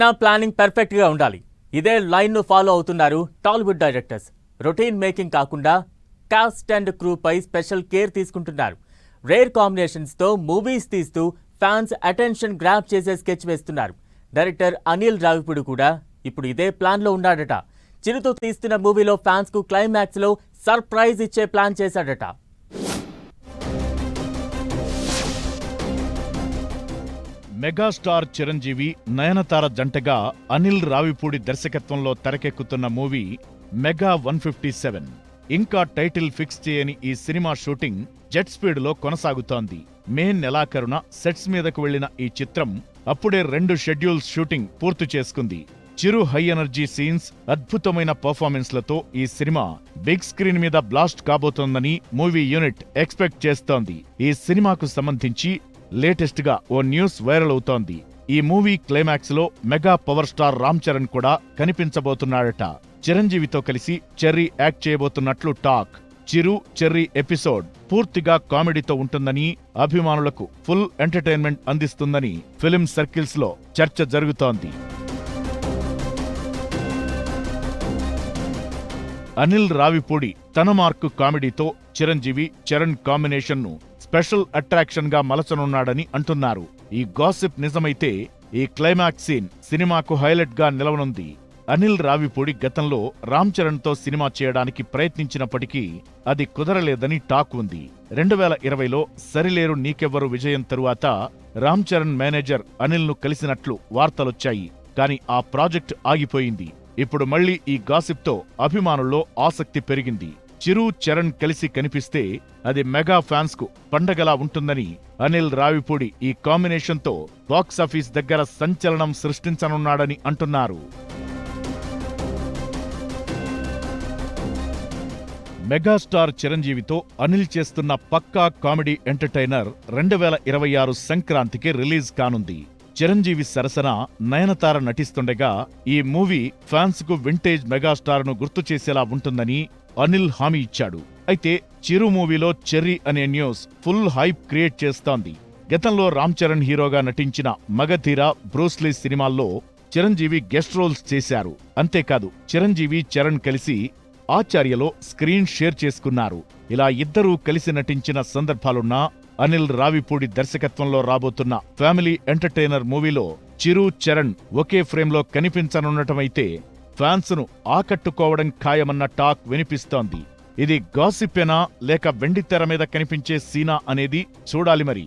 నా planning perfect గా ఉండాలి. ఇదే లైన్ ను ఫాలో అవుతున్నారు టాలీవుడ్ డైరెక్టర్స్. రొటీన్ మేకింగ్ కాకుండా కాస్ట్ అండ్ క్రూ పై స్పెషల్ కేర్ తీసుకుంటున్నారు. రేర్ కాంబినేషన్స్ తో మూవీస్ తీస్తూ ఫ్యాన్స్ అటెన్షన్ గ్రాబ్ చేసే స్కెచ్ వేస్తున్నారు. డైరెక్టర్ అనిల్ రావిపూడి కూడా ఇప్పుడు ఇదే ప్లాన్ లో ఉన్నాడట. చిరుతో తీస్తున్న మూవీలో ఫ్యాన్స్ కు క్లైమాక్స్ లో సర్ప్రైజ్ ఇచ్చే ప్లాన్ చేశాడట. మెగాస్టార్ చిరంజీవి, నయనతార జంటగా అనిల్ రావిపూడి దర్శకత్వంలో తెరకెక్కుతున్న మూవీ మెగా 157. ఇంకా టైటిల్ ఫిక్స్ చేయని ఈ సినిమా షూటింగ్ జెట్ స్పీడ్ లో కొనసాగుతోంది. మే నెలాఖరున సెట్స్ మీదకు వెళ్లిన ఈ చిత్రం అప్పుడే 2 షెడ్యూల్స్ షూటింగ్ పూర్తి చేసుకుంది. చిరు హై ఎనర్జీ సీన్స్, అద్భుతమైన పర్ఫార్మెన్స్లతో ఈ సినిమా బిగ్ స్క్రీన్ మీద బ్లాస్ట్ కాబోతోందని మూవీ యూనిట్ ఎక్స్పెక్ట్ చేస్తోంది. ఈ సినిమాకు సంబంధించి లేటెస్ట్ గా ఓ న్యూస్ వైరల్ అవుతోంది. ఈ మూవీ క్లైమాక్స్ లో mega power star Ram Charan కూడా కనిపించబోతున్నాడట. చిరంజీవితో కలిసి చెర్రీ యాక్ట్ చేయబోతున్నట్లు టాక్. చిరు చెర్రీ ఎపిసోడ్ పూర్తిగా కామెడీతో ఉంటుందని, అభిమానులకు ఫుల్ ఎంటర్టైన్మెంట్ అందిస్తుందని ఫిల్మ్ సర్కిల్స్ లో చర్చ జరుగుతోంది. అనిల్ రావిపూడి తన మార్కు కామెడీతో చిరంజీవి చరణ్ కాంబినేషన్ ను స్పెషల్ అట్రాక్షన్ గా మలచనున్నాడని అంటున్నారు. ఈ గాసిప్ నిజమైతే ఈ క్లైమాక్స్ సీన్ సినిమాకు హైలైట్ గా నిలవనుంది. అనిల్ రావిపూడి గతంలో రామ్ చరణ్ తో సినిమా చేయడానికి ప్రయత్నించినప్పటికీ అది కుదరలేదని టాక్ ఉంది. 2020లో సరిలేరు నీకెవ్వరు విజయం తరువాత రామ్ చరణ్ మేనేజర్ అనిల్ ను కలిసినట్లు వార్తలొచ్చాయి. కాని ఆ ప్రాజెక్ట్ ఆగిపోయింది. ఇప్పుడు మళ్లీ ఈ గాసిప్ తో అభిమానుల్లో ఆసక్తి పెరిగింది. చిరు చరణ్ కలిసి కనిపిస్తే అది మెగా ఫ్యాన్స్ కు పండగలా ఉంటుందని అనిల్ రావిపూడి ఈ కాంబినేషన్ తో బాక్సాఫీస్ దగ్గర సంచలనం సృష్టించనున్నాడని అంటున్నారు. మెగాస్టార్ చిరంజీవితో అనిల్ చేస్తున్న పక్కా కామెడీ ఎంటర్టైనర్ 2026 సంక్రాంతికి రిలీజ్ కానుంది. చిరంజీవి సరసన నయనతార నటిస్తుండగా ఈ మూవీ ఫ్యాన్స్ కు వింటేజ్ మెగాస్టార్ ను గుర్తు చేసేలా ఉంటుందని అనిల్ హామీ ఇచ్చాడు. అయితే చిరు మూవీలో చెర్రీ అనే న్యూస్ ఫుల్ హైప్ క్రియేట్ చేస్తోంది. గతంలో రామ్ చరణ్ హీరోగా నటించిన మగధీర, బ్రూస్లీ సినిమాల్లో చిరంజీవి గెస్ట్ రోల్స్ చేశారు. అంతేకాదు చిరంజీవి చరణ్ కలిసి ఆచార్యలో స్క్రీన్ షేర్ చేసుకున్నారు. ఇలా ఇద్దరూ కలిసి నటించిన సందర్భాలున్నా అనిల్ రావిపూడి దర్శకత్వంలో రాబోతున్న ఫ్యామిలీ ఎంటర్టైనర్ మూవీలో చిరు చరణ్ ఒకే ఫ్రేమ్లో కనిపించనుండటమైతే ఫ్యాన్స్ ను ఆకట్టుకోవడం ఖాయమన్న టాక్ వినిపిస్తోంది. ఇది గాసిప్పేనా లేక వెండితెర మీద కనిపించే సీనా అనేది చూడాలి మరి.